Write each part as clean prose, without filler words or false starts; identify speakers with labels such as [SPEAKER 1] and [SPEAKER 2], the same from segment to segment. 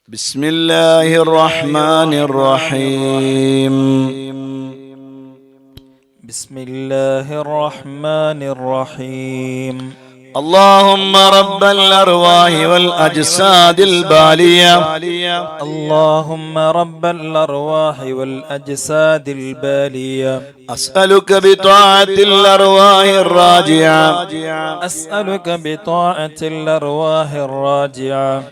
[SPEAKER 1] بسم الله الرحمن الرحيم.
[SPEAKER 2] بسم الله الرحمن الرحيم.
[SPEAKER 1] اللهم رب الأرواح والأجساد البالية،
[SPEAKER 2] اللهم رب الأرواح والأجساد البالية،
[SPEAKER 1] أسألك بطاعة الأرواح الراجعة،
[SPEAKER 2] أسألك بطاعة الأرواح الراجعة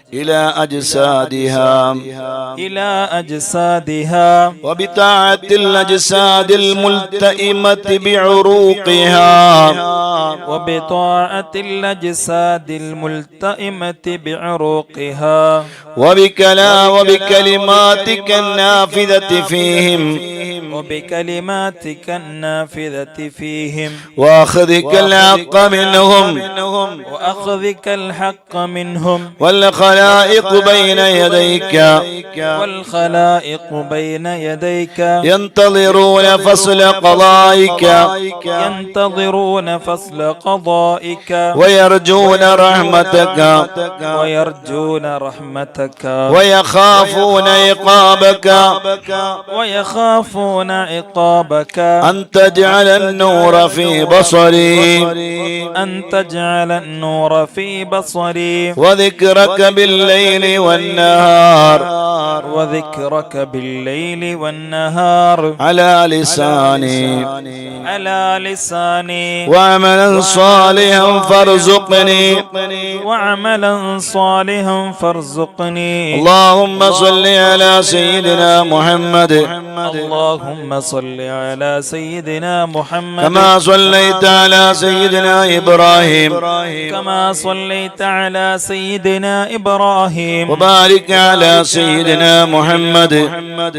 [SPEAKER 1] إلى
[SPEAKER 2] أجسادها
[SPEAKER 1] وبطاعة الأجساد الملتئمة بعروقها،
[SPEAKER 2] وبطاعة الأجساد الملتئمة بعروقها،
[SPEAKER 1] وبكلماتك النافذة فيهم،
[SPEAKER 2] وبكلماتك النافذة فيهم،
[SPEAKER 1] وأخذك الحق منهم،
[SPEAKER 2] وأخذك الحق منهم،
[SPEAKER 1] والخلائق بين يديك
[SPEAKER 2] والخلائق بين يديك
[SPEAKER 1] ينتظرون فصل قضائك،
[SPEAKER 2] ينتظرون فصل قضائك
[SPEAKER 1] ويرجون رحمتك،
[SPEAKER 2] ويرجون رحمتك
[SPEAKER 1] ويخافون عقابك،
[SPEAKER 2] ويخافون عقابك،
[SPEAKER 1] أن تجعل النور في بصري،
[SPEAKER 2] أن تجعل النور في بصري،
[SPEAKER 1] وذكرك بالليل والنهار،
[SPEAKER 2] وذكرك بالليل والنهار
[SPEAKER 1] على لساني، وعملا صالحا فارزقني،
[SPEAKER 2] وعملا صالحا فارزقني.
[SPEAKER 1] اللهم صل على سيدنا محمد،
[SPEAKER 2] اللهم صل على سيدنا محمد
[SPEAKER 1] كما صليت على سيدنا إبراهيم،
[SPEAKER 2] كما صليت على سيدنا إبراهيم،
[SPEAKER 1] وبارك على سيدنا محمد،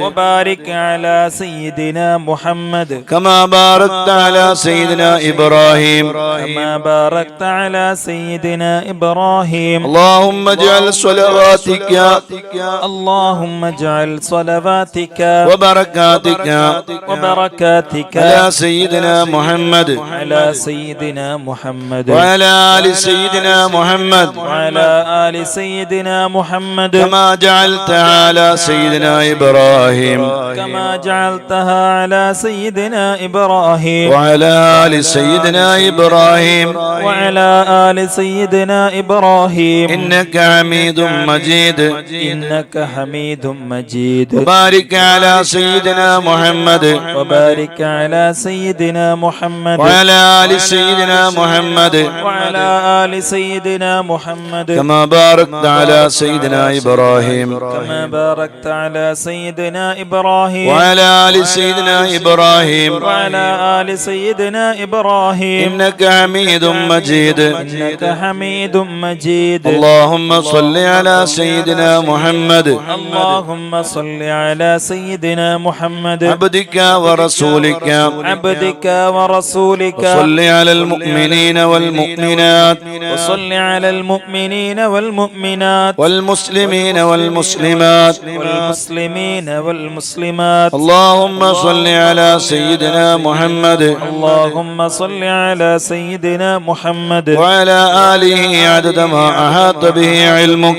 [SPEAKER 2] وبارك على سيدنا محمد
[SPEAKER 1] كما باركت على سيدنا إبراهيم،
[SPEAKER 2] كما باركت على سيدنا إبراهيم.
[SPEAKER 1] اللهم اجعل صلواتك
[SPEAKER 2] اللهم اجعل صلواتك
[SPEAKER 1] وبركاتك على سيدنا محمد،
[SPEAKER 2] على سيدنا محمد
[SPEAKER 1] وعلى آل سيدنا محمد،
[SPEAKER 2] وعلى آل سيدنا محمد
[SPEAKER 1] كما جعلتها على سيدنا إبراهيم،
[SPEAKER 2] كما جعلتها على سيدنا إبراهيم،
[SPEAKER 1] وعلى آل سيدنا إبراهيم،
[SPEAKER 2] وعلى آل سيدنا إبراهيم،
[SPEAKER 1] إنك حميد مجيد.
[SPEAKER 2] إنك حميد مجيد.
[SPEAKER 1] وبارك على سيدنا محمد،
[SPEAKER 2] وبارك على سيدنا محمد
[SPEAKER 1] وعلى آل سيدنا محمد،
[SPEAKER 2] وعلى آل سيدنا محمد
[SPEAKER 1] كما باركت على سيدنا إبراهيم،
[SPEAKER 2] كما باركت على سيدنا إبراهيم،
[SPEAKER 1] وعلى آل سيدنا إبراهيم،
[SPEAKER 2] وعلى آل سيدنا إبراهيم،
[SPEAKER 1] إنك حميد مجيد.
[SPEAKER 2] إنك حميد مجيد.
[SPEAKER 1] اللهم صل على سيدنا محمد،
[SPEAKER 2] اللهم صل على سيدنا محمد
[SPEAKER 1] عبدك ورسولك،
[SPEAKER 2] عبدك ورسولك،
[SPEAKER 1] وصل على المؤمنين والمؤمنات،
[SPEAKER 2] وصل على المؤمنين والمؤمنات،
[SPEAKER 1] والمسلمين والمسلمات،
[SPEAKER 2] والمسلمين والمسلمات.
[SPEAKER 1] اللهم صل على سيدنا محمد،
[SPEAKER 2] اللهم صل على سيدنا محمد
[SPEAKER 1] وعلى آله عدد ما أحاط به علمك،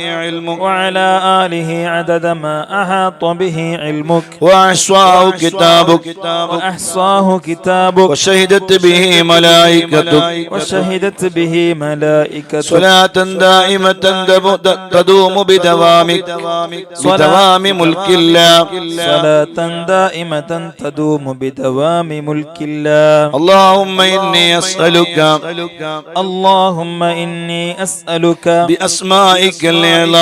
[SPEAKER 2] وعلى آله عدد ما أحاط به علمك،
[SPEAKER 1] وأحصاه كتابك،
[SPEAKER 2] وأحصاه كتابك،
[SPEAKER 1] وشهدت به ملائكتك،
[SPEAKER 2] وشهدت به ملائكتك،
[SPEAKER 1] صلاة دائمة تدوم بدوام ملك الله،
[SPEAKER 2] صلاة دائمة تدوم بدوام ملك الله.
[SPEAKER 1] اللهم إني أسألك
[SPEAKER 2] اللهم إني أسألك
[SPEAKER 1] بأسمائك العظام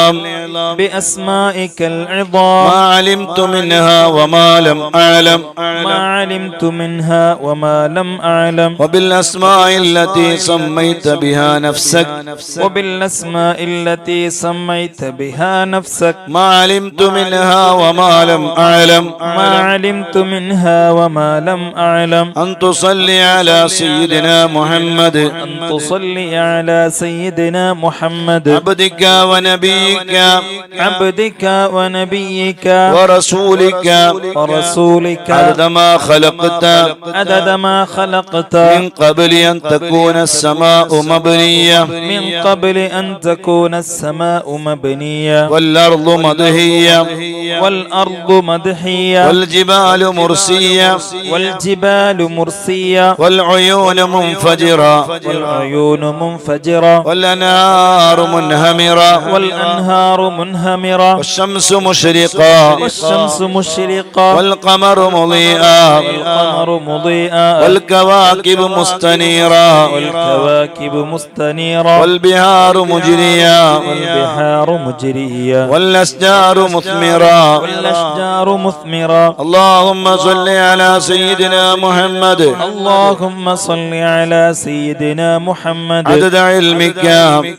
[SPEAKER 2] بأسمائك العظام
[SPEAKER 1] ما علمت منها وما لم أعلم،
[SPEAKER 2] ما علمت منها وما لم أعلم،
[SPEAKER 1] وبالأسماء التي سميت بها نفسك،
[SPEAKER 2] وبالأسماء التي سميت بها نفسك،
[SPEAKER 1] ما علمت منها وما لم أعلم،
[SPEAKER 2] ما علمت منها وما لم أعلم،
[SPEAKER 1] أن تصلي على سيدنا محمد،
[SPEAKER 2] أن تصلي على سيدنا محمد
[SPEAKER 1] عبدك ونبيك
[SPEAKER 2] عبدك ونبيك
[SPEAKER 1] ورسولك
[SPEAKER 2] ورسولك
[SPEAKER 1] عدد ما خلقت
[SPEAKER 2] عدد ما خلقت
[SPEAKER 1] من قبل أن تكون السماء مبنية
[SPEAKER 2] من قبل أن تكون السماء مبنية
[SPEAKER 1] والأرض مدهية
[SPEAKER 2] والأرض مدحية
[SPEAKER 1] والجبال مرسية
[SPEAKER 2] والجبال مرسية
[SPEAKER 1] والعيون منفجرة
[SPEAKER 2] والعيون منفجرة
[SPEAKER 1] والأنهار منهمرة
[SPEAKER 2] والأنهار منهمرة
[SPEAKER 1] والشمس مشرقة
[SPEAKER 2] والشمس مشرقة
[SPEAKER 1] والقمر مضيئا
[SPEAKER 2] والقمر مضيئا
[SPEAKER 1] والكواكب مستنيرة
[SPEAKER 2] والكواكب مستنيرة
[SPEAKER 1] والبحار مجرية
[SPEAKER 2] والبحار مجرية
[SPEAKER 1] والأشجار مثمرة
[SPEAKER 2] والأشجار مثمرة.
[SPEAKER 1] اللهم صل على سيدنا محمد
[SPEAKER 2] اللهم صل على سيدنا محمد
[SPEAKER 1] عدد علمك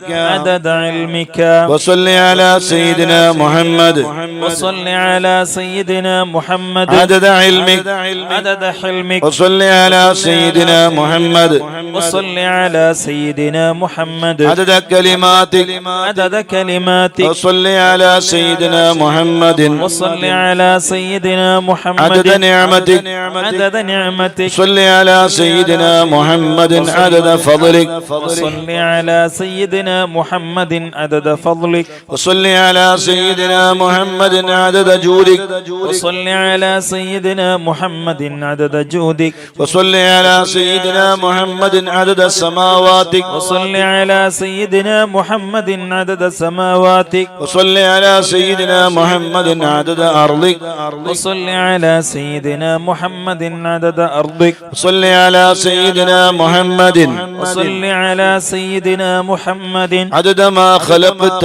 [SPEAKER 2] عدد علمك
[SPEAKER 1] وصل على سيدنا محمد
[SPEAKER 2] وصل على سيدنا محمد
[SPEAKER 1] عدد علمك
[SPEAKER 2] عدد حلمك
[SPEAKER 1] وصل على سيدنا محمد
[SPEAKER 2] وصل على سيدنا محمد
[SPEAKER 1] عدد كلماتك
[SPEAKER 2] عدد كلماتك
[SPEAKER 1] وصل على سيدنا محمد
[SPEAKER 2] وصل على سيدنا محمد
[SPEAKER 1] عدد نعمتك
[SPEAKER 2] عدد نعمتك
[SPEAKER 1] صل على سيدنا محمد عدد فضلك
[SPEAKER 2] وصل على سيدنا محمد عدد فضلك
[SPEAKER 1] وصل على سيدنا محمد عدد جودك
[SPEAKER 2] وصل على سيدنا محمد عدد جودك
[SPEAKER 1] وصل على سيدنا محمد عدد سماواتك
[SPEAKER 2] وصل على سيدنا محمد عدد سماواتك
[SPEAKER 1] وصل على سيدنا محمد عدد أرضك
[SPEAKER 2] وصل على سيدنا محمد عدد أرضك
[SPEAKER 1] وصل على سيدنا محمد
[SPEAKER 2] وصل على سيدنا محمد
[SPEAKER 1] عدد ما خلقت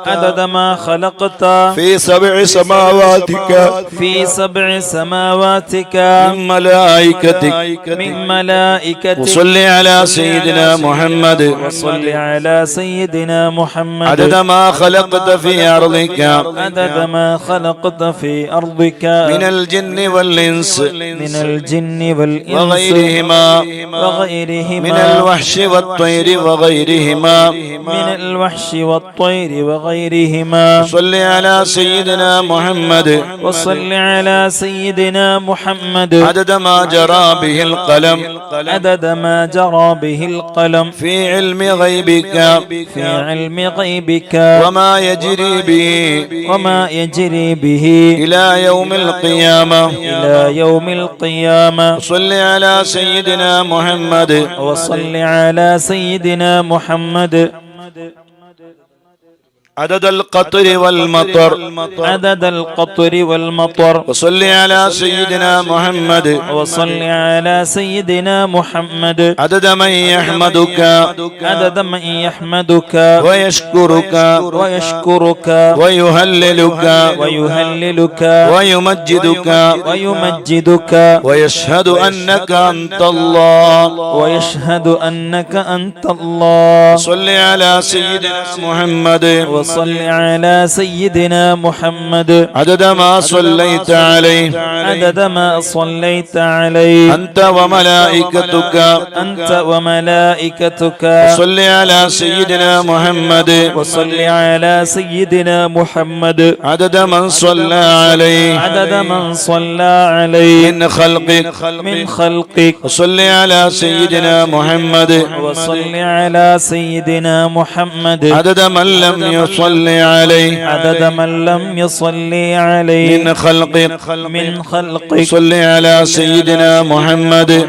[SPEAKER 2] عدد ما خلقت
[SPEAKER 1] في 7 سماواتك
[SPEAKER 2] في 7 سماواتك
[SPEAKER 1] من ملائكتك
[SPEAKER 2] من ملائكتك
[SPEAKER 1] وصل على سيدنا محمد
[SPEAKER 2] وصل على سيدنا محمد
[SPEAKER 1] عدد ما خلقت في أرضك
[SPEAKER 2] عدد ما خلقت في أرضك
[SPEAKER 1] من الجن والإنس
[SPEAKER 2] من الجن والإنس
[SPEAKER 1] وغيرهما
[SPEAKER 2] وغيرهما
[SPEAKER 1] من الوحش والطير وغيرهما
[SPEAKER 2] من الوحش والطير وغيرهما
[SPEAKER 1] صل على سيدنا محمد
[SPEAKER 2] وصل على سيدنا محمد
[SPEAKER 1] عدد ما جرى به القلم
[SPEAKER 2] عدد ما جرى به القلم
[SPEAKER 1] في علم غيبك
[SPEAKER 2] في علم غيبك
[SPEAKER 1] وما يجري به
[SPEAKER 2] وما يجري به
[SPEAKER 1] إلى يوم القيامة
[SPEAKER 2] إلى يوم القيامة.
[SPEAKER 1] صل على سيدنا محمد
[SPEAKER 2] وصل على سيدنا محمد
[SPEAKER 1] عدد القطر والمطر
[SPEAKER 2] عدد القطر والمطر.
[SPEAKER 1] وصل على سيدنا محمد
[SPEAKER 2] وصل على سيدنا محمد
[SPEAKER 1] عدد من يحمدك
[SPEAKER 2] عدد من يحمدك
[SPEAKER 1] ويشكرك
[SPEAKER 2] ويشكرك
[SPEAKER 1] ويهللك
[SPEAKER 2] ويهللك
[SPEAKER 1] ويمجدك
[SPEAKER 2] ويمجدك
[SPEAKER 1] ويشهد أنك أنت الله
[SPEAKER 2] ويشهد أنك أنت الله.
[SPEAKER 1] صل على سيدنا محمد
[SPEAKER 2] وصل على سيدنا محمد
[SPEAKER 1] عدد ما صليت عليه
[SPEAKER 2] عدد ما صليت عليه
[SPEAKER 1] أنت وملائكتك
[SPEAKER 2] أنت وملائكتك.
[SPEAKER 1] صل على سيدنا محمد
[SPEAKER 2] وصل على سيدنا محمد
[SPEAKER 1] عدد من صلى عليه
[SPEAKER 2] عدد من صلى عليه
[SPEAKER 1] من خلقك
[SPEAKER 2] من خلقك.
[SPEAKER 1] وصل على سيدنا محمد
[SPEAKER 2] وصل على سيدنا محمد
[SPEAKER 1] عدد من لم يصلي عليه
[SPEAKER 2] عدد من لم يصلي عليه
[SPEAKER 1] من خلقك
[SPEAKER 2] من خلقك.
[SPEAKER 1] صل على سيدنا محمد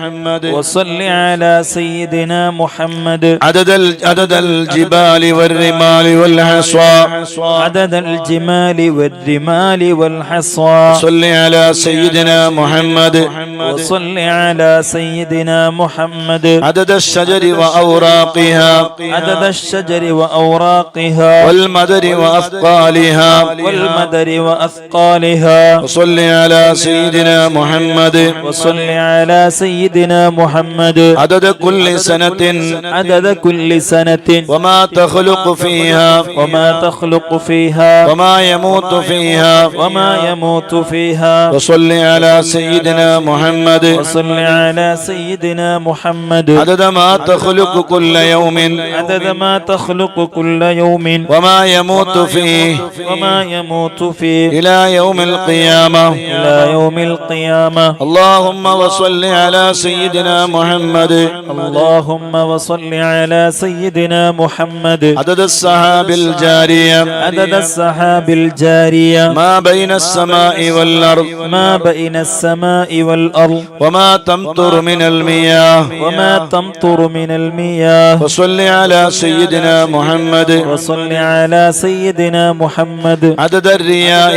[SPEAKER 2] وصل على سيدنا محمد
[SPEAKER 1] عدد الجبال والرمال والحصى
[SPEAKER 2] عدد الجمال والرمال والحصى.
[SPEAKER 1] صل على سيدنا محمد
[SPEAKER 2] وصل على سيدنا محمد
[SPEAKER 1] عدد الشجر وأوراقها
[SPEAKER 2] عدد الشجر وأوراقها
[SPEAKER 1] والمدر وأثقالها
[SPEAKER 2] والمدر وأثقالها.
[SPEAKER 1] وصل على سيدنا محمد
[SPEAKER 2] وصل على سيدنا محمد
[SPEAKER 1] عدد كل سنة
[SPEAKER 2] عدد كل سنة
[SPEAKER 1] وما تخلق فيها
[SPEAKER 2] وما تخلق فيها
[SPEAKER 1] وما يموت فيها
[SPEAKER 2] وما يموت فيها.
[SPEAKER 1] وصل على سيدنا محمد
[SPEAKER 2] وصل على سيدنا محمد
[SPEAKER 1] عدد ما تخلق كل يوم
[SPEAKER 2] عدد ما تخلق كل يوم يوم
[SPEAKER 1] وما يموت فيه
[SPEAKER 2] وما يموت فيه
[SPEAKER 1] إلى يوم القيامة.
[SPEAKER 2] إلى يوم القيامة.
[SPEAKER 1] اللهم وصل على سيدنا محمد.
[SPEAKER 2] اللهم وصل على سيدنا محمد
[SPEAKER 1] عدد السحاب الجارية
[SPEAKER 2] عدد السحاب الجارية
[SPEAKER 1] ما بين السماء والأرض
[SPEAKER 2] ما بين السماء والأرض
[SPEAKER 1] وما تمطر من المياه.
[SPEAKER 2] وما تمطر من المياه.
[SPEAKER 1] وصل على سيدنا محمد.
[SPEAKER 2] وصل على سيدنا محمد
[SPEAKER 1] عدد الرياح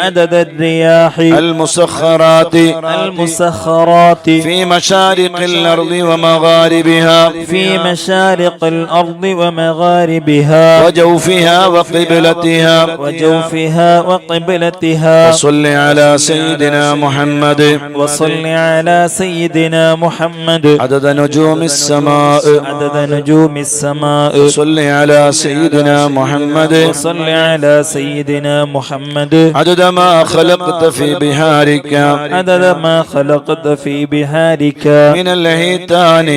[SPEAKER 2] عدد الرياح
[SPEAKER 1] المسخرات
[SPEAKER 2] المسخرات
[SPEAKER 1] في مشارق الأرض ومغاربها
[SPEAKER 2] في مشارق الأرض ومغاربها
[SPEAKER 1] وجوفها وقبلتها.
[SPEAKER 2] وجوفها وقبلتها.
[SPEAKER 1] وصل على سيدنا محمد.
[SPEAKER 2] وصل على سيدنا محمد
[SPEAKER 1] عدد نجوم السماء.
[SPEAKER 2] عدد نجوم السماء.
[SPEAKER 1] وصل على سيدنا محمد.
[SPEAKER 2] وصل على سيدنا محمد
[SPEAKER 1] عدد ما خلقت في بحارك
[SPEAKER 2] عدد ما خلقت في بحارك
[SPEAKER 1] من الحيتان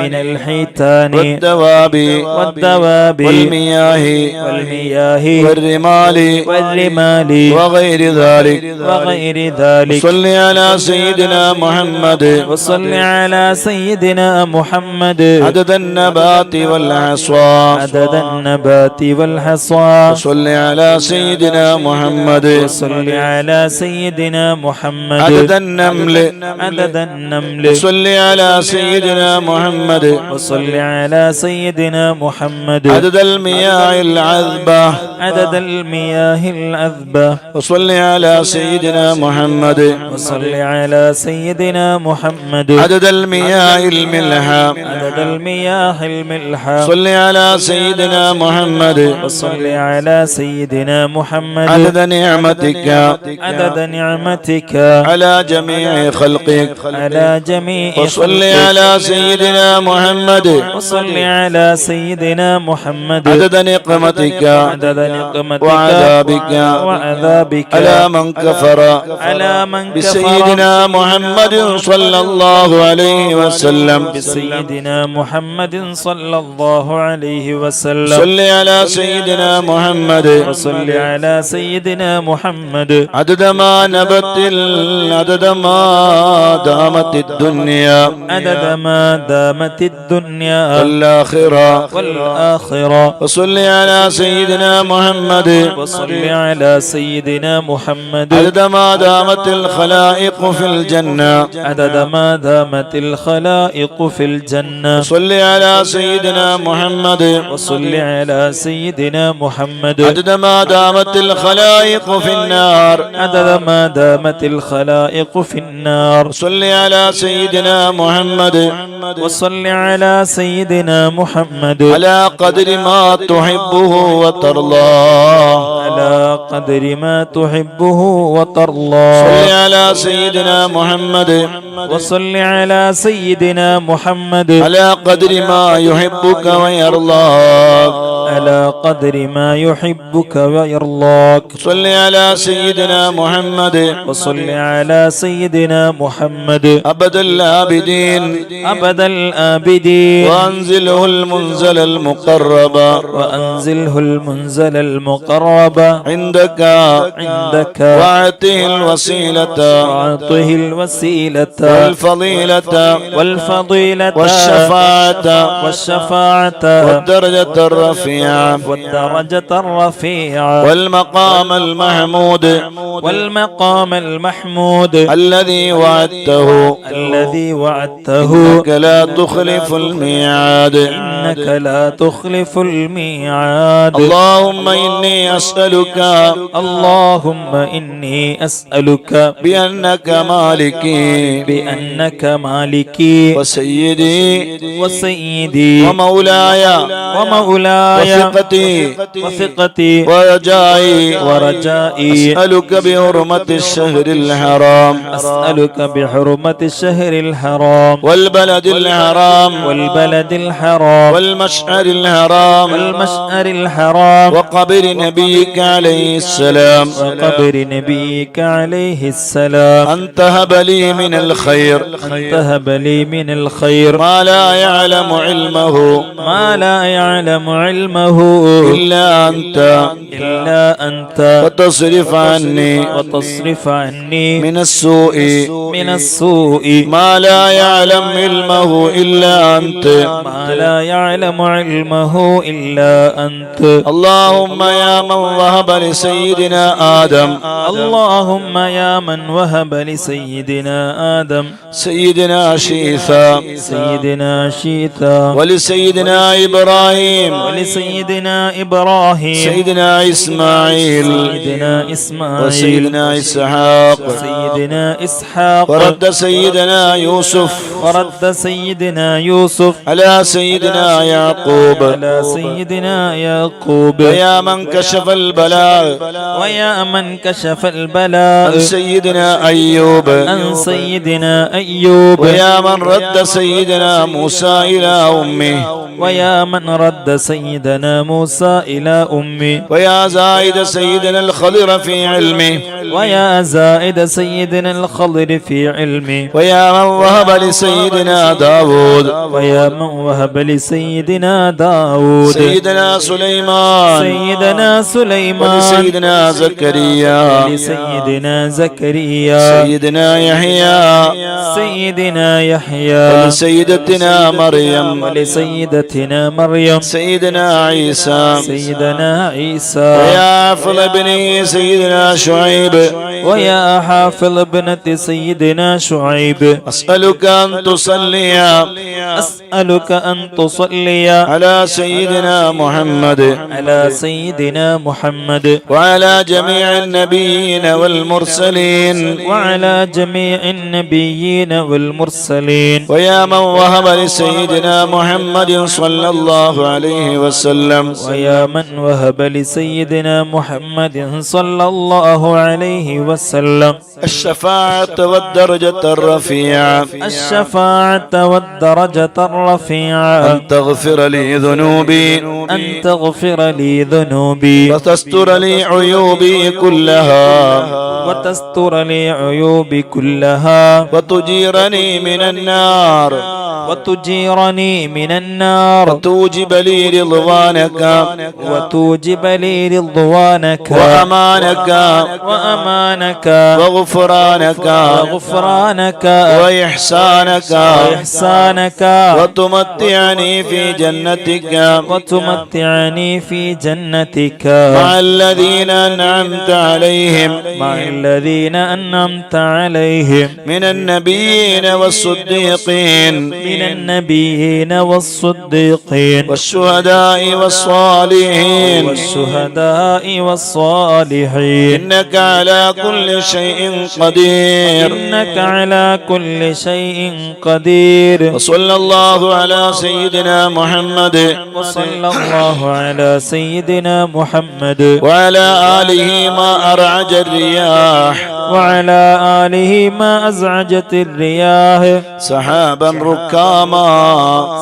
[SPEAKER 2] من الحيتان
[SPEAKER 1] والدواب
[SPEAKER 2] والدواب
[SPEAKER 1] والمياه
[SPEAKER 2] والمياه
[SPEAKER 1] والرمال
[SPEAKER 2] والرمال
[SPEAKER 1] وغير ذلك.
[SPEAKER 2] وغير ذلك.
[SPEAKER 1] صل على سيدنا محمد.
[SPEAKER 2] وصل على سيدنا محمد
[SPEAKER 1] عدد النبات والحصى.
[SPEAKER 2] عدد النبات والحصى.
[SPEAKER 1] صل على سيدنا محمد.
[SPEAKER 2] وصل على سيدنا محمد
[SPEAKER 1] عدد النمل.
[SPEAKER 2] عدد النمل.
[SPEAKER 1] صل على سيدنا محمد.
[SPEAKER 2] وصل على سيدنا محمد
[SPEAKER 1] عدد المياه العذبة.
[SPEAKER 2] عدد المياه العذبة.
[SPEAKER 1] وصل على سيدنا محمد.
[SPEAKER 2] وصل على سيدنا محمد
[SPEAKER 1] عدد المياه الملحة.
[SPEAKER 2] عدد المياه الملحة.
[SPEAKER 1] صل على سيدنا محمد.
[SPEAKER 2] وصل على سيدنا محمد
[SPEAKER 1] عدد نعمتك
[SPEAKER 2] عدد نعمتك
[SPEAKER 1] على جميع خلقك.
[SPEAKER 2] على جميع
[SPEAKER 1] وصل
[SPEAKER 2] خلقك.
[SPEAKER 1] على سيدنا محمد.
[SPEAKER 2] وصل على سيدنا محمد
[SPEAKER 1] عدد نقمتك
[SPEAKER 2] عدد نقمتك
[SPEAKER 1] وعذابك
[SPEAKER 2] وعذابك
[SPEAKER 1] على من كفر
[SPEAKER 2] على من كفر
[SPEAKER 1] بسيدنا محمد صلى الله عليه وسلم.
[SPEAKER 2] بسيدنا محمد صلى الله عليه وسلم.
[SPEAKER 1] صل على سيدنا محمد.
[SPEAKER 2] وصل على سيدنا محمد
[SPEAKER 1] عدد ما عدد ما دامت الدنيا
[SPEAKER 2] عدد ما دامت الدنيا
[SPEAKER 1] والآخرة.
[SPEAKER 2] والآخرة.
[SPEAKER 1] وصل على سيدنا محمد.
[SPEAKER 2] وصل على سيدنا محمد
[SPEAKER 1] عدد ما دامت الخلائق في الجنة.
[SPEAKER 2] عدد ما دامت الخلائق في الجنة.
[SPEAKER 1] صل على سيدنا محمد.
[SPEAKER 2] وصل على سيدنا محمد
[SPEAKER 1] عدد ما دامت الخلائق في النار.
[SPEAKER 2] عدد ما دامت الخلائق في النار.
[SPEAKER 1] صل على سيدنا محمد.
[SPEAKER 2] وصل على سيدنا محمد
[SPEAKER 1] على قدر ما تحبه وترضاه.
[SPEAKER 2] على قدر ما تحبه
[SPEAKER 1] صل
[SPEAKER 2] وترضاه.
[SPEAKER 1] على سيدنا محمد.
[SPEAKER 2] وصل على سيدنا محمد
[SPEAKER 1] على قدر ما يحبك ويرضاك.
[SPEAKER 2] على قدر ما يحبك ويرضاك.
[SPEAKER 1] صل على سيدنا محمد.
[SPEAKER 2] وصل على سيدنا محمد
[SPEAKER 1] أبد الآبدين
[SPEAKER 2] أبد الآبدين.
[SPEAKER 1] وأنزله المنزل المقرب.
[SPEAKER 2] وأنزله المنزل المقرب
[SPEAKER 1] عندك
[SPEAKER 2] وأعطه
[SPEAKER 1] الوسيلة
[SPEAKER 2] وأعطه الوسيلة
[SPEAKER 1] والفضيلة والشفاعة والدرجة الرفيعة
[SPEAKER 2] والدرجة الرفيعة
[SPEAKER 1] والمقام المحمود
[SPEAKER 2] والمقام المحمود
[SPEAKER 1] الذي وعدته إنك لا تخلف الميعاد.
[SPEAKER 2] إنك لا تخلف الميعاد.
[SPEAKER 1] اللهم إني أسألك بأنك مالكي وسيدي ومولاي وثقتي ورجائي. أسألك بحرمة الشهر الحرام
[SPEAKER 2] بحرمة الشهر الحرام
[SPEAKER 1] والبلد الحرام
[SPEAKER 2] والبلد الحرام
[SPEAKER 1] والمشعر الحرام
[SPEAKER 2] والمشعر الحرام
[SPEAKER 1] وقبر نبيك عليه السلام
[SPEAKER 2] وقبر نبيك عليه السلام
[SPEAKER 1] أن تهب لي من الخير
[SPEAKER 2] أن تهب لي من الخير
[SPEAKER 1] ما لا يعلم علمه
[SPEAKER 2] ما لا يعلم علمه
[SPEAKER 1] إلا أنت
[SPEAKER 2] إلا أنت
[SPEAKER 1] وتصرف عني
[SPEAKER 2] وتصرف عني
[SPEAKER 1] من السوء
[SPEAKER 2] من السوء
[SPEAKER 1] ما لا يعلم علمه إلا أنت
[SPEAKER 2] ما لا يعلم علمه إلا أنت.
[SPEAKER 1] اللهم يا من وهب لسيدنا آدم
[SPEAKER 2] اللهم يا من وهب لسيدنا آدم
[SPEAKER 1] سيدنا شيثا
[SPEAKER 2] سيدنا شيثا
[SPEAKER 1] ولسيدنا إبراهيم
[SPEAKER 2] ولسيدنا إبراهيم
[SPEAKER 1] سيدنا إسماعيل
[SPEAKER 2] سيدنا إسماعيل
[SPEAKER 1] وسيدنا إسحاق
[SPEAKER 2] سيدنا إسحاق
[SPEAKER 1] ورد سيدنا يوسف
[SPEAKER 2] ورد سيدنا يوسف
[SPEAKER 1] على سيدنا يعقوب
[SPEAKER 2] على سيدنا يعقوب.
[SPEAKER 1] ويا من كشف البلاء
[SPEAKER 2] ويا من كشف البلاء
[SPEAKER 1] عن سيدنا أيوب
[SPEAKER 2] عن سيدنا أيوب.
[SPEAKER 1] ويا من رد سيدنا موسى إلى أمه
[SPEAKER 2] ويا من رد سيدنا موسى إلى أمه.
[SPEAKER 1] ويا زائد سيدنا الخضر في علمه
[SPEAKER 2] ويا زائد سيدنا الخضر في علمه.
[SPEAKER 1] ويا من وهب لسيدنا داود
[SPEAKER 2] ويا من وهب لسيدنا داود.
[SPEAKER 1] سيدنا سليمان
[SPEAKER 2] سيدنا سليمان.
[SPEAKER 1] ولسيدنا زكريا
[SPEAKER 2] ولسيدنا زكريا.
[SPEAKER 1] سيدنا يحيى
[SPEAKER 2] سيدنا يحيى.
[SPEAKER 1] ولسيدتنا مريم
[SPEAKER 2] ولسيدتنا مريم.
[SPEAKER 1] سيدنا عيسى
[SPEAKER 2] سيدنا عيسى.
[SPEAKER 1] ويا حافظ ابن سيدنا شعيب
[SPEAKER 2] ويا حافظ ابنة سيدنا شعيب.
[SPEAKER 1] أسألك أن تصلي
[SPEAKER 2] أسألك أن تصلي
[SPEAKER 1] على سيدنا محمد
[SPEAKER 2] على سيدنا محمد
[SPEAKER 1] وعلى جميع النبيين والمرسلين
[SPEAKER 2] وعلى جميع النبيين والمرسلين.
[SPEAKER 1] ويا من وهب لسيدنا محمد صلى الله عليه وسلم
[SPEAKER 2] ويا من وهب لسيدنا محمد صلى الله عليه وسلم
[SPEAKER 1] الشفاعة والدرجة الرفيعة
[SPEAKER 2] الشفاعة والدرجة الرفيعة.
[SPEAKER 1] أن تغفر لي ذنوبي
[SPEAKER 2] أن تغفر لي ذنوبي
[SPEAKER 1] وتستر لي عيوبي كلها
[SPEAKER 2] وتستر لي عيوبي كلها
[SPEAKER 1] وتجيرني من النار
[SPEAKER 2] وتجيرني من النار
[SPEAKER 1] وتوجب لي رضوانك
[SPEAKER 2] وتوجب لي رضوانك
[SPEAKER 1] وأمانك
[SPEAKER 2] وأمانك
[SPEAKER 1] وغفرانك
[SPEAKER 2] وغفرانك
[SPEAKER 1] وإحسانك
[SPEAKER 2] وإحسانك
[SPEAKER 1] وتمتعني في جنتك
[SPEAKER 2] وتمتعني في جنتك
[SPEAKER 1] مع الذين أنعمت عليهم
[SPEAKER 2] مع الذين أنعمت عليهم
[SPEAKER 1] من النبيين والصديقين
[SPEAKER 2] من النبيين والصديقين
[SPEAKER 1] والشهداء والصالحين
[SPEAKER 2] والشهداء والصالحين.
[SPEAKER 1] إنك على كل شيء قدير
[SPEAKER 2] إنك على كل شيء قدير.
[SPEAKER 1] وصلى الله على سيدنا محمد
[SPEAKER 2] وصلى الله على سيدنا محمد
[SPEAKER 1] وعلى آله ما أرعج الرياح
[SPEAKER 2] وعلى آله ما أزعجت الرياح
[SPEAKER 1] سحابا ركاما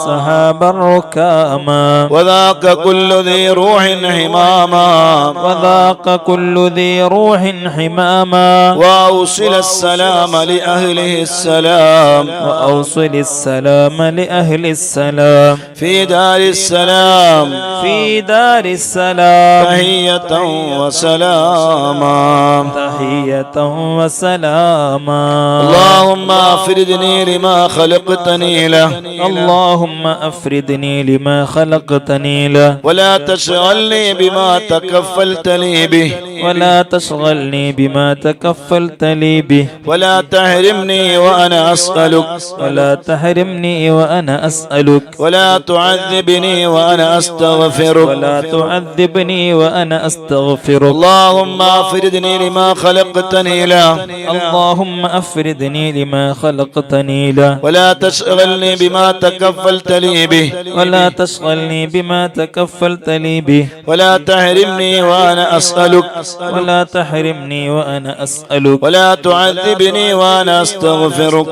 [SPEAKER 2] سحابا ركاما.
[SPEAKER 1] وذاك كل ذي روح حماما
[SPEAKER 2] وذاق كل ذي روح حماما.
[SPEAKER 1] وأوصل السلام لأهله السلام
[SPEAKER 2] وأوصل السلام لأهل السلام
[SPEAKER 1] في دار السلام
[SPEAKER 2] في دار السلام
[SPEAKER 1] تحية وسلاما
[SPEAKER 2] تحية وسلاما.
[SPEAKER 1] اللهم أفردني لما خلقتني له
[SPEAKER 2] اللهم أفردني لما خلقتني له
[SPEAKER 1] ولا تشغلني بما تكفلت لي به
[SPEAKER 2] ولا تشغلني بما تكفلت لي به
[SPEAKER 1] ولا تحرمني وأنا أسألك
[SPEAKER 2] ولا تحرمني وأنا أسألك
[SPEAKER 1] ولا تعذبني وأنا أستغفرك
[SPEAKER 2] ولا تعذبني وأنا أستغفرك.
[SPEAKER 1] اللهم أفردني لما خلقتني له
[SPEAKER 2] اللهم أفردني لما خلقتني له
[SPEAKER 1] ولا تشغلني بما تكفلت لي به
[SPEAKER 2] ولا تشغلني بما تكفلت لي به
[SPEAKER 1] ولا تحرمني وأنا أسألك
[SPEAKER 2] ولا تحرمني وأنا أسألك
[SPEAKER 1] ولا تعذبني وأنا أستغفرك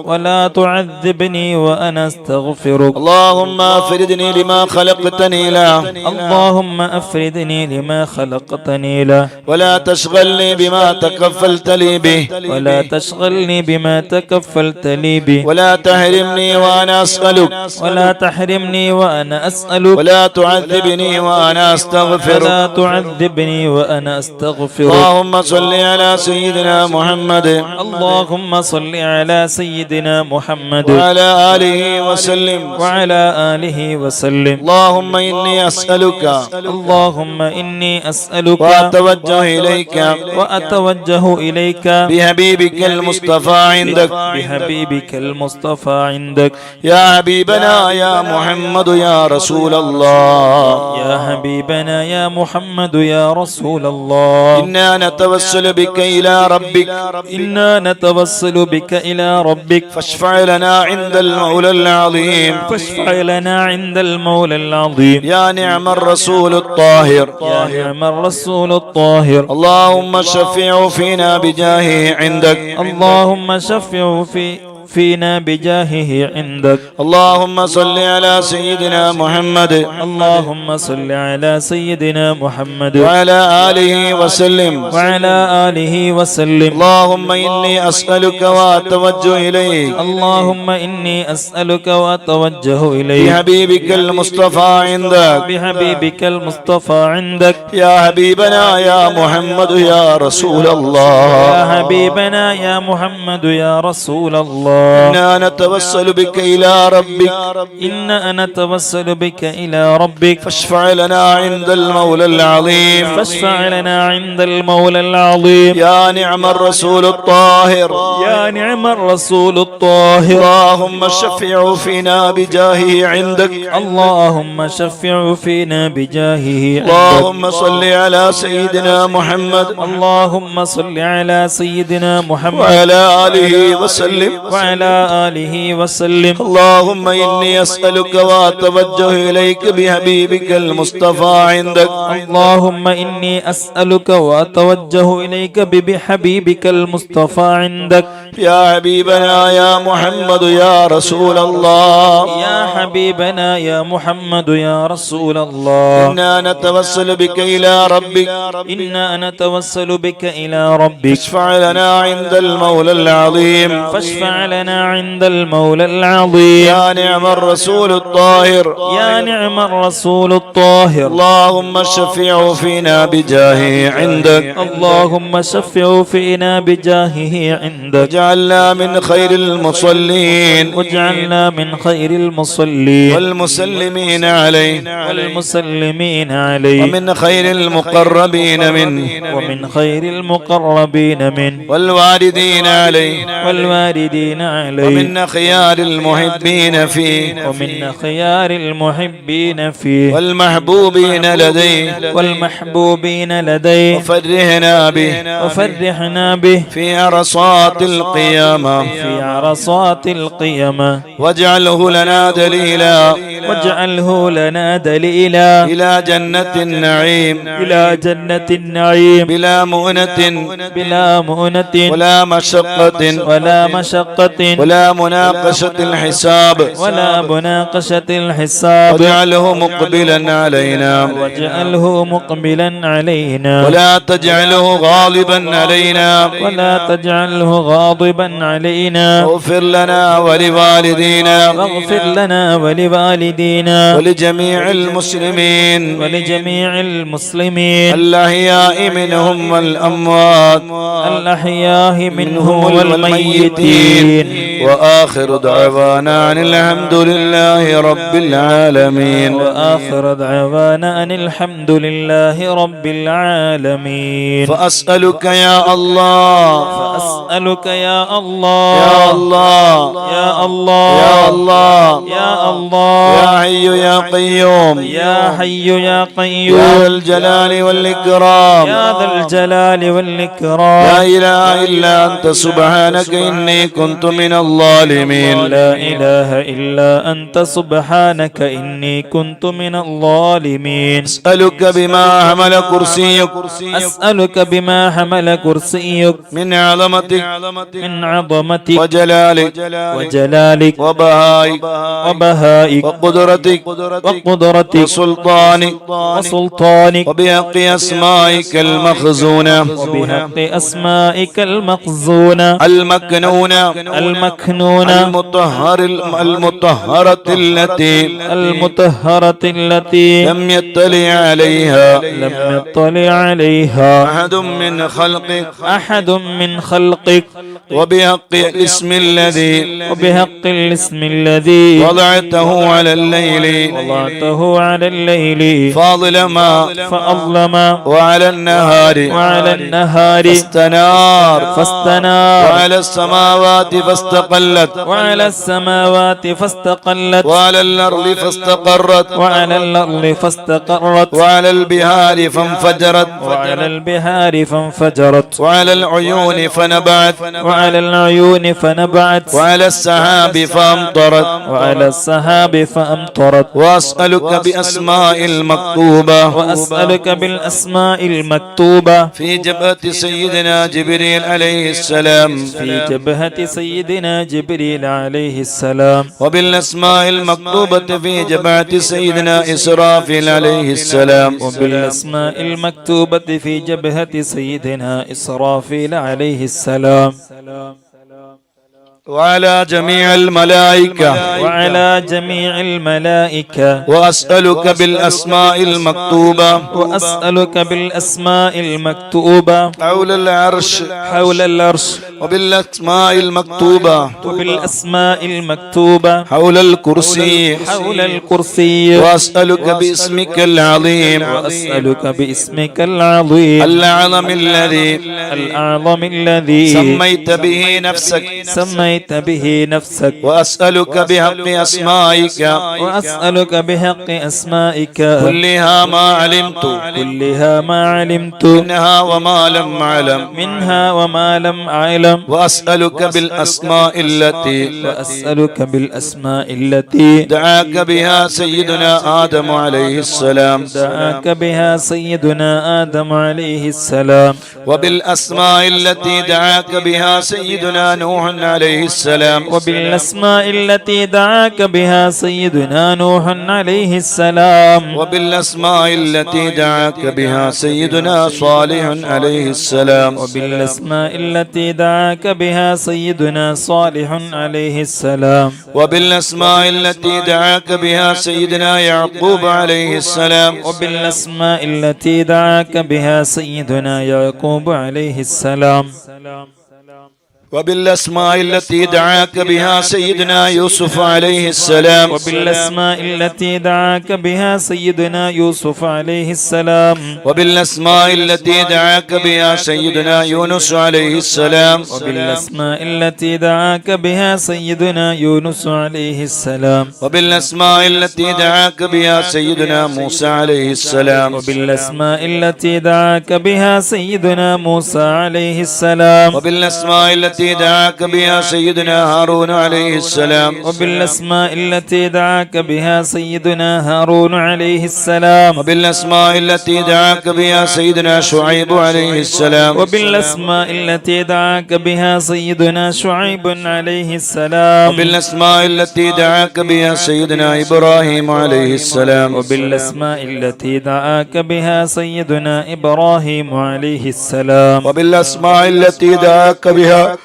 [SPEAKER 2] ولا تعذبني وأنا أستغفرك
[SPEAKER 1] اللهم أفردني لما خلقتني له
[SPEAKER 2] اللهم أفردني لما خلقتني له
[SPEAKER 1] ولا تشغلني بما تكفلت لي به
[SPEAKER 2] ولا تشغلني بما تكفلت لي به
[SPEAKER 1] ولا تحرمني وأنا أسألك
[SPEAKER 2] ولا تحرمني وأنا أسألك
[SPEAKER 1] ولا تعذبني وأنا أستغفرك
[SPEAKER 2] ولا تعذبني وأنا أستغفرك
[SPEAKER 1] اللهم صل على سيدنا محمد
[SPEAKER 2] اللهم صل على سيدنا محمد
[SPEAKER 1] وعلى آله وسلم
[SPEAKER 2] وعلى آله وسلم
[SPEAKER 1] اللهم إني أسألك
[SPEAKER 2] اللهم إني أسألك
[SPEAKER 1] وأتوجه إليك
[SPEAKER 2] وأتوجه إليك
[SPEAKER 1] بحبيبك المصطفى عندك
[SPEAKER 2] بحبيبك المصطفى عندك
[SPEAKER 1] يا حبيبنا يا محمد يا رسول الله
[SPEAKER 2] يا حبيبنا يا محمد يا رسول الله
[SPEAKER 1] إنا نتوسل بك إلى ربك
[SPEAKER 2] إنا نتوسل بك إلى ربك
[SPEAKER 1] فاشفع لنا عند المولى العظيم
[SPEAKER 2] فاشفع لنا عند المولى العظيم
[SPEAKER 1] يا نعم الرسول الطاهر
[SPEAKER 2] يا نعم الرسول الطاهر
[SPEAKER 1] اللهم شفع فينا بجاهه عندك
[SPEAKER 2] اللهم شفع فينا بجاهه عندك
[SPEAKER 1] اللهم صل على سيدنا محمد
[SPEAKER 2] اللهم صل على سيدنا محمد
[SPEAKER 1] وعلى آله وسلم
[SPEAKER 2] وعلى آله وسلم
[SPEAKER 1] اللهم إني أسألك وأتوجه إليك
[SPEAKER 2] اللهم إني أسألك وأتوجه إليك
[SPEAKER 1] بحبيبك المصطفى عندك
[SPEAKER 2] بحبيبك المصطفى عندك
[SPEAKER 1] يا حبيبنا يا محمد يا رسول الله
[SPEAKER 2] يا حبيبنا يا محمد يا رسول الله
[SPEAKER 1] إنا نتوسل بك إلى ربك
[SPEAKER 2] إنا نتوسل بك إلى ربك
[SPEAKER 1] فاشفع لنا عند المولى العظيم
[SPEAKER 2] فاشفع لنا عند المولى العظيم
[SPEAKER 1] يا نعم الرسول الطاهر
[SPEAKER 2] يا نعم الرسول الطاهر
[SPEAKER 1] اللهم شفع فينا بجاهه عندك
[SPEAKER 2] اللهم شفع فينا بجاهه عندك
[SPEAKER 1] اللهم صل على سيدنا محمد
[SPEAKER 2] اللهم صل على سيدنا محمد
[SPEAKER 1] وعلى آله وسلم
[SPEAKER 2] وعلى آله وسلم
[SPEAKER 1] اللهم إني أسألك وأتوجه إليك بحبيبك المصطفى عندك
[SPEAKER 2] اللهم إني أسألك وأتوجه إليك بحبيبك المصطفى عندك
[SPEAKER 1] يا حبيبنا يا محمد يا رسول الله
[SPEAKER 2] يا حبيبنا يا محمد يا رسول الله
[SPEAKER 1] إنا نتوسل بك إلى ربك
[SPEAKER 2] إنا نتوسل بك إلى ربك
[SPEAKER 1] اشفع لنا عند المولى العظيم
[SPEAKER 2] فاشفع لنا عند المولى العظيم
[SPEAKER 1] يا نعم الرسول الطاهر
[SPEAKER 2] يا نعم الرسول الطاهر
[SPEAKER 1] اللهم شفع فينا بجاهه عندك
[SPEAKER 2] اللهم شفع فينا بجاهه عندك
[SPEAKER 1] واجعلنا من خير المصلين
[SPEAKER 2] واجعلنا من خير المصلين
[SPEAKER 1] والمسلمين عليه
[SPEAKER 2] والمسلمين عليه
[SPEAKER 1] ومن خير المقربين منه
[SPEAKER 2] ومن خير المقربين منه
[SPEAKER 1] والواردين عليه
[SPEAKER 2] والواردين عليه
[SPEAKER 1] ومن خيار المحبين فيه
[SPEAKER 2] ومن خيار المحبين فيه
[SPEAKER 1] والمحبوبين لديه
[SPEAKER 2] والمحبوبين لديه
[SPEAKER 1] وفرحنا به
[SPEAKER 2] وفرحنا به
[SPEAKER 1] في عرصات القيامة
[SPEAKER 2] في عرصات القيامة
[SPEAKER 1] واجعله لنا دليلا
[SPEAKER 2] واجعله لنا دليلا
[SPEAKER 1] إلى جنة النعيم
[SPEAKER 2] إلى جنة النعيم
[SPEAKER 1] بلا مؤنة
[SPEAKER 2] بلا مؤنة
[SPEAKER 1] ولا مشقة
[SPEAKER 2] ولا مشقة
[SPEAKER 1] ولا مناقشة الحساب
[SPEAKER 2] ولا مناقشة الحساب
[SPEAKER 1] واجعله مقبلا علينا
[SPEAKER 2] واجعله مقبلا علينا
[SPEAKER 1] ولا تجعله غالبا علينا
[SPEAKER 2] ولا تجعله غاضبا علينا
[SPEAKER 1] واغفر لنا ولوالدينا
[SPEAKER 2] واغفر لنا ولوالدينا
[SPEAKER 1] ولجميع المسلمين
[SPEAKER 2] ولجميع المسلمين
[SPEAKER 1] الأحياء منهم والأموات
[SPEAKER 2] الأحياء منهم والميتين
[SPEAKER 1] وآخر دعوانا أن الحمد لله رب العالمين.
[SPEAKER 2] وآخر دعوانا أن الحمد لله رب العالمين.
[SPEAKER 1] فأسألك يا الله،
[SPEAKER 2] فأسألك يا الله،
[SPEAKER 1] يا الله،
[SPEAKER 2] يا الله،
[SPEAKER 1] يا الله،
[SPEAKER 2] يا الله،
[SPEAKER 1] يا حي يا قيوم،
[SPEAKER 2] يا حي يا
[SPEAKER 1] يا
[SPEAKER 2] قيوم،
[SPEAKER 1] ذا الجلال والإكرام،
[SPEAKER 2] يا ذا الجلال والإكرام.
[SPEAKER 1] لا إله إلا أنت سبحانك إني كنت من الظالمين.
[SPEAKER 2] لا إله إلا أنت سبحانك إني كنت من الظالمين.
[SPEAKER 1] أسألك بما حمل كرسيك،
[SPEAKER 2] أسألك بما حمل كرسيك
[SPEAKER 1] من عظمتك
[SPEAKER 2] من عظمتك
[SPEAKER 1] وجلالك
[SPEAKER 2] وجلالك
[SPEAKER 1] وبهائك
[SPEAKER 2] وبهائك
[SPEAKER 1] وقدرتك
[SPEAKER 2] وقدرتك
[SPEAKER 1] وسلطانك
[SPEAKER 2] وسلطانك
[SPEAKER 1] وبحق أسمائك المخزونة
[SPEAKER 2] وبحق أسمائك المخزونة
[SPEAKER 1] المكنونة
[SPEAKER 2] المكنونة
[SPEAKER 1] المطهرة التي لم يطلع عليها أحد من خلقك
[SPEAKER 2] أحد من خلقك.
[SPEAKER 1] وبحق الاسم
[SPEAKER 2] وبحق الاسم الذي
[SPEAKER 1] وضعته على الليل فاظلما وعلى النهار فاستنار وعلى السماوات فاستقلت وعلى الأرض فاستقرت وعلى البحار فانفجرت وعلى العيون فنبعت وعلى السحاب فأمطرت وأسألك بالأسماء المكتوبة في جبهة سيدنا جبريل عليه السلام وبالأسماء المكتوبة في جبهة سيدنا إسرافيل عليه السلام
[SPEAKER 2] وبالأسماء المكتوبة في جبهة سيدنا إسرافيل عليه السلام
[SPEAKER 1] وعلى جميع الملائكة وأسألك بالأسماء المكتوبة حول العرش وبالأسماء المكتوبة حول الكرسي وأسألك باسمك العظيم الأعظم الذي سميت به نفسك وأسألك بحق أسمائك كلها ما علمت منها وما لم أعلم وأسألك بالأسماء التي دعاك بها سيدنا آدم عليه السلام وبالأسماء التي دعاك بها سيدنا نوح عليه السلام
[SPEAKER 2] وبالأسماء التي دعاك بها سيدنا نوح عليه السلام
[SPEAKER 1] وبالأسماء التي دعاك بها سيدنا صالح عليه السلام
[SPEAKER 2] وبالأسماء التي دعاك بها سيدنا صالح عليه السلام
[SPEAKER 1] وبالأسماء التي دعاك بها سيدنا يعقوب عليه السلام
[SPEAKER 2] وبالأسماء التي دعاك بها سيدنا يعقوب عليه السلام
[SPEAKER 1] وبالأسماء التي دعاك بها سيدنا يوسف عليه السلام
[SPEAKER 2] وبالأسماء التي دعاك بها سيدنا يوسف عليه السلام
[SPEAKER 1] وبالأسماء التي دعاك بها سيدنا يونس عليه السلام
[SPEAKER 2] وبالأسماء التي دعاك بها سيدنا يونس عليه السلام
[SPEAKER 1] وبالأسماء التي دعاك بها سيدنا موسى عليه السلام
[SPEAKER 2] وبالأسماء التي دعاك بها سيدنا موسى عليه السلام
[SPEAKER 1] وبالأسماء التي دعاك بها سيدنا هارون عليه السلام
[SPEAKER 2] وبالأسماء التي دعاك بها سيدنا هارون عليه السلام
[SPEAKER 1] وبالأسماء التي دعاك بها سيدنا شعيب عليه السلام
[SPEAKER 2] وبالأسماء التي دعاك بها سيدنا شعيب عليه السلام
[SPEAKER 1] وبالأسماء التي دعاك بها سيدنا إبراهيم عليه السلام
[SPEAKER 2] وبالأسماء التي دعاك بها سيدنا إبراهيم عليه السلام
[SPEAKER 1] وبالأسماء التي دعاك بها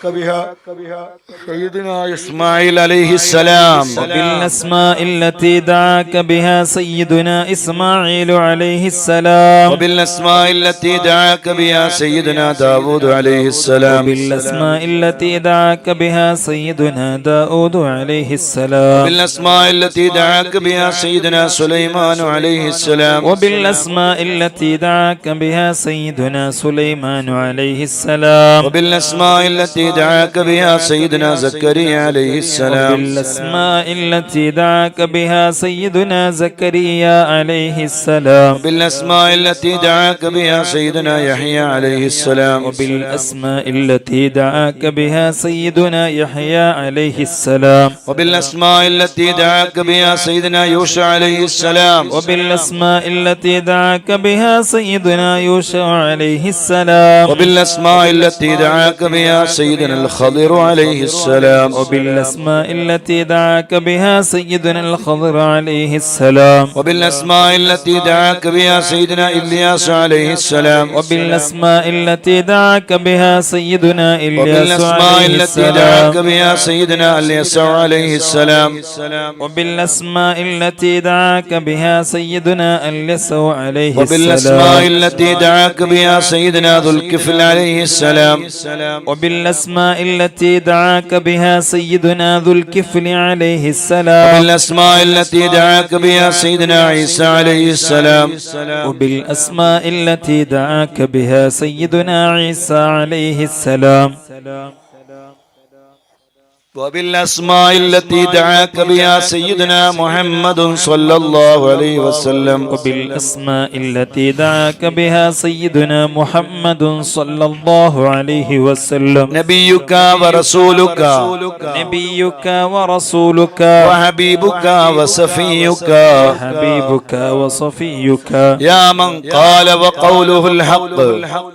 [SPEAKER 1] سيدنا إسماعيل عليه السلام
[SPEAKER 2] وبالأسماء التي دعاك بها سيدنا إسماعيل عليه السلام
[SPEAKER 1] وبالأسماء التي دعاك بها سيدنا داود عليه السلام
[SPEAKER 2] وبالأسماء التي دعاك بها سيدنا داود عليه السلام
[SPEAKER 1] وبالأسماء التي دعاك بها سيدنا سليمان عليه السلام
[SPEAKER 2] وبالأسماء التي دعاك بها سيدنا سليمان عليه السلام
[SPEAKER 1] وبالأسماء التي دعاك بها سيدنا زكريا عليه السلام
[SPEAKER 2] وبالأسماء التي دعاك بها سيدنا زكريا عليه السلام
[SPEAKER 1] وبالأسماء التي دعاك بها سيدنا يحيى عليه السلام
[SPEAKER 2] وبالأسماء التي دعاك بها سيدنا يحيى عليه السلام
[SPEAKER 1] وبالأسماء التي دعاك بها سيدنا يوشع عليه السلام
[SPEAKER 2] وبالأسماء التي دعاك بها سيدنا يوشع عليه السلام
[SPEAKER 1] وبالأسماء التي دعاك بها سيدنا الخضر عليه السلام
[SPEAKER 2] وبالأسماء التي دعاك بها سيدنا الخضر عليه السلام
[SPEAKER 1] وبالأسماء التي دعاك بها سيدنا إلياس عليه السلام
[SPEAKER 2] وبالأسماء التي دعاك بها سيدنا إلياس
[SPEAKER 1] وبالأسماء
[SPEAKER 2] عليه
[SPEAKER 1] التي
[SPEAKER 2] السلام
[SPEAKER 1] دعاك بها سيدنا اليسوع عليه السلام
[SPEAKER 2] وبالأسماء التي دعاك بها سيدنا اليسوع عليه
[SPEAKER 1] وبالأسماء
[SPEAKER 2] السلام
[SPEAKER 1] التي دعاك بها سيدنا ذو الكفل عليه السلام
[SPEAKER 2] وبالأسماء التي دعاك بها سيدنا ذو الكفل عليه السلام
[SPEAKER 1] وبالأسماء التي دعاك بها سيدنا عيسى عليه السلام
[SPEAKER 2] وبالأسماء التي دعاك بها سيدنا عيسى عليه السلام
[SPEAKER 1] وبالأسماء التي دعاك بها سيدنا محمد صلى الله عليه وسلم
[SPEAKER 2] وبالأسماء التي دعاك بها سيدنا محمد صلى الله عليه وسلم
[SPEAKER 1] نبيك ورسولك
[SPEAKER 2] نبيك ورسولك
[SPEAKER 1] وحبيبك وصفيك
[SPEAKER 2] حبيبك وصفيك
[SPEAKER 1] يا من قال وقوله الحق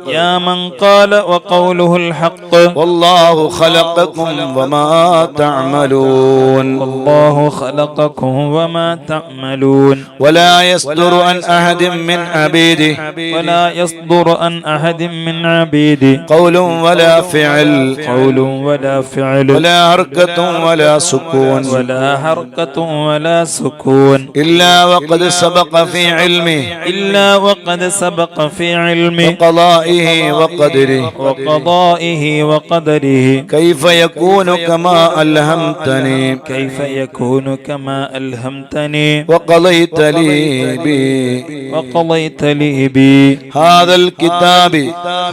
[SPEAKER 2] يا من قال وقوله الحق
[SPEAKER 1] والله خلقكم وما تعملون
[SPEAKER 2] والله خلقكم وما تعملون
[SPEAKER 1] ولا يصدر عن أحد من عبيده
[SPEAKER 2] ولا يصدر عن أحد من عبيده
[SPEAKER 1] قول ولا فعل
[SPEAKER 2] قول ولا فعل
[SPEAKER 1] ولا حركة ولا سكون
[SPEAKER 2] ولا حركة ولا سكون
[SPEAKER 1] إلا وقد سبق في علمه
[SPEAKER 2] إلا وقد سبق في علمه
[SPEAKER 1] وقضائه وقدره
[SPEAKER 2] وقضائه وقدره
[SPEAKER 1] كيف يكون كما ألهمتني
[SPEAKER 2] كيف يكون كما ألهمتني
[SPEAKER 1] وقضيت لي به
[SPEAKER 2] وقضيت لي بي
[SPEAKER 1] هذا الكتاب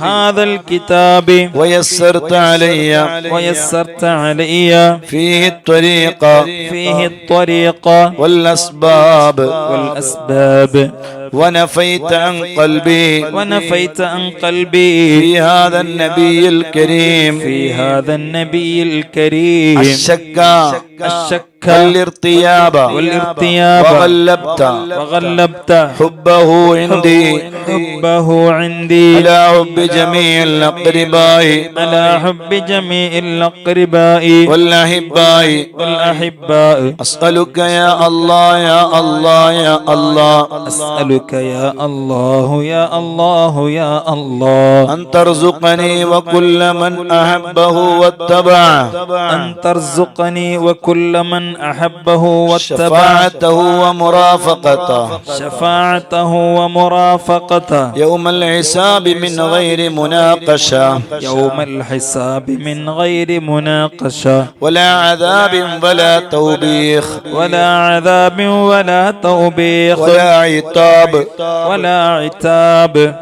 [SPEAKER 2] هذا الكتاب
[SPEAKER 1] ويسرت علي
[SPEAKER 2] ويسرت علي
[SPEAKER 1] فيه الطريق
[SPEAKER 2] فيه الطريق
[SPEAKER 1] والأسباب
[SPEAKER 2] والأسباب
[SPEAKER 1] ونفيت عن قلبي
[SPEAKER 2] ونفيت عن قلبي
[SPEAKER 1] في هذا النبي الكريم
[SPEAKER 2] في هذا النبي الكريم
[SPEAKER 1] الشك
[SPEAKER 2] الشك
[SPEAKER 1] والارتياب
[SPEAKER 2] وغلبت
[SPEAKER 1] حبه عندي
[SPEAKER 2] حبه عندي
[SPEAKER 1] على حب جميع الأقرباء
[SPEAKER 2] على حب جميع الأقرباء والأحباء
[SPEAKER 1] أسألك يا الله يا الله يا الله
[SPEAKER 2] أسألك يا الله يا الله يا الله
[SPEAKER 1] أن ترزقني وكل من أحبه واتبعه
[SPEAKER 2] أن ترزقني وكل من أحبه واتبعه
[SPEAKER 1] شفاعته ومرافقته
[SPEAKER 2] ومرافقته
[SPEAKER 1] يوم الحساب من غير مناقشة
[SPEAKER 2] يوم الحساب من غير مناقشة
[SPEAKER 1] ولا عذاب ولا توبيخ
[SPEAKER 2] ولا عذاب ولا توبيخ
[SPEAKER 1] ولا عتاب
[SPEAKER 2] ولا عتاب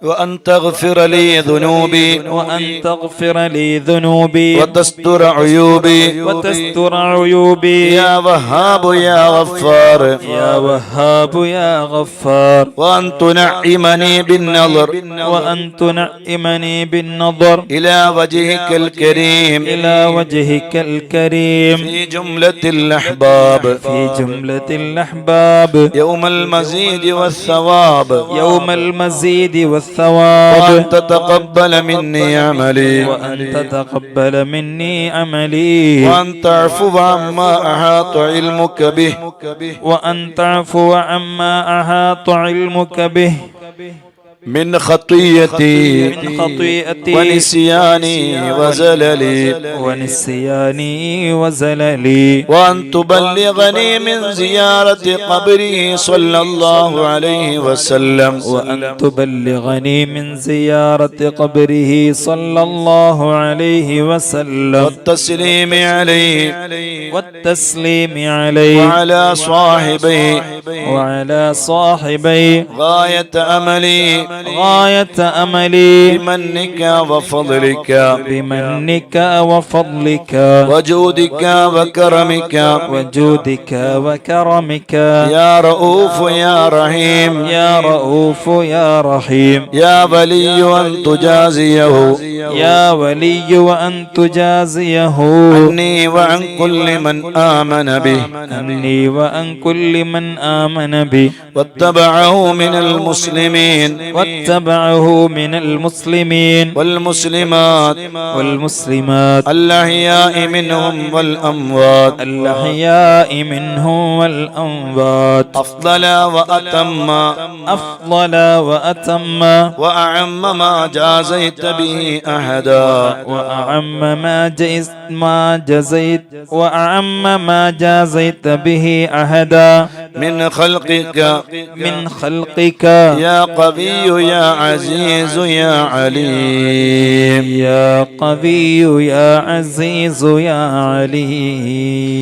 [SPEAKER 1] وأن تغفر لي ذنوبي
[SPEAKER 2] وأن تغفر لي ذنوبي
[SPEAKER 1] وتستر عيوبي
[SPEAKER 2] وتستر عيوبي
[SPEAKER 1] يا وهاب يا غفار
[SPEAKER 2] يا وهاب يا غفار
[SPEAKER 1] وأن تنعمني بالنظر
[SPEAKER 2] وأن تنعمني بالنظر
[SPEAKER 1] إلى وجهك الكريم
[SPEAKER 2] إلى وجهك الكريم
[SPEAKER 1] في جملة الأحباب
[SPEAKER 2] في جملة الأحباب
[SPEAKER 1] يوم المزيد والثواب
[SPEAKER 2] يوم المزيد والثواب
[SPEAKER 1] وأن تتقبل مني عملي
[SPEAKER 2] وأن تتقبل مني عملي
[SPEAKER 1] وأن تعفو عما أحاط علمك به
[SPEAKER 2] وأن تعفو عما أحاط علمك به
[SPEAKER 1] من خطيتي
[SPEAKER 2] من خطيئتي
[SPEAKER 1] ونسياني وزللي
[SPEAKER 2] ونسياني وزللي
[SPEAKER 1] وأن تبلغني من زيارة قبره صلى الله عليه وسلم
[SPEAKER 2] وأن تبلغني من زيارة قبره صلى الله عليه وسلم
[SPEAKER 1] والتسليم عليه
[SPEAKER 2] والتسليم عليه
[SPEAKER 1] وعلى صاحبيه
[SPEAKER 2] وعلى صاحبي
[SPEAKER 1] غاية أملي
[SPEAKER 2] غاية أملي
[SPEAKER 1] بمنك وفضلك
[SPEAKER 2] بمنك وفضلك
[SPEAKER 1] وجودك وكرمك
[SPEAKER 2] وجودك وكرمك
[SPEAKER 1] يا رؤوف يا رحيم
[SPEAKER 2] يا رؤوف يا رحيم
[SPEAKER 1] يا ولي أن تجازيه
[SPEAKER 2] يا ولي وأن تجازيه
[SPEAKER 1] عني وعن كل من آمن به
[SPEAKER 2] عني وعن كل من آمن به
[SPEAKER 1] واتبعه من المسلمين
[SPEAKER 2] واتبعه من المسلمين
[SPEAKER 1] والمسلمات
[SPEAKER 2] والمسلمات
[SPEAKER 1] الأحياء منهم والأموات
[SPEAKER 2] الأحياء منهم والأموات
[SPEAKER 1] أفضل وأتم
[SPEAKER 2] أفضل وأتم
[SPEAKER 1] وأعم ما جازيت به أحدا
[SPEAKER 2] وأعم ما جازيت به أحدا
[SPEAKER 1] من خلقك
[SPEAKER 2] يا
[SPEAKER 1] قوي يا عزيز يا عليم
[SPEAKER 2] يا قوي يا عزيز يا عليم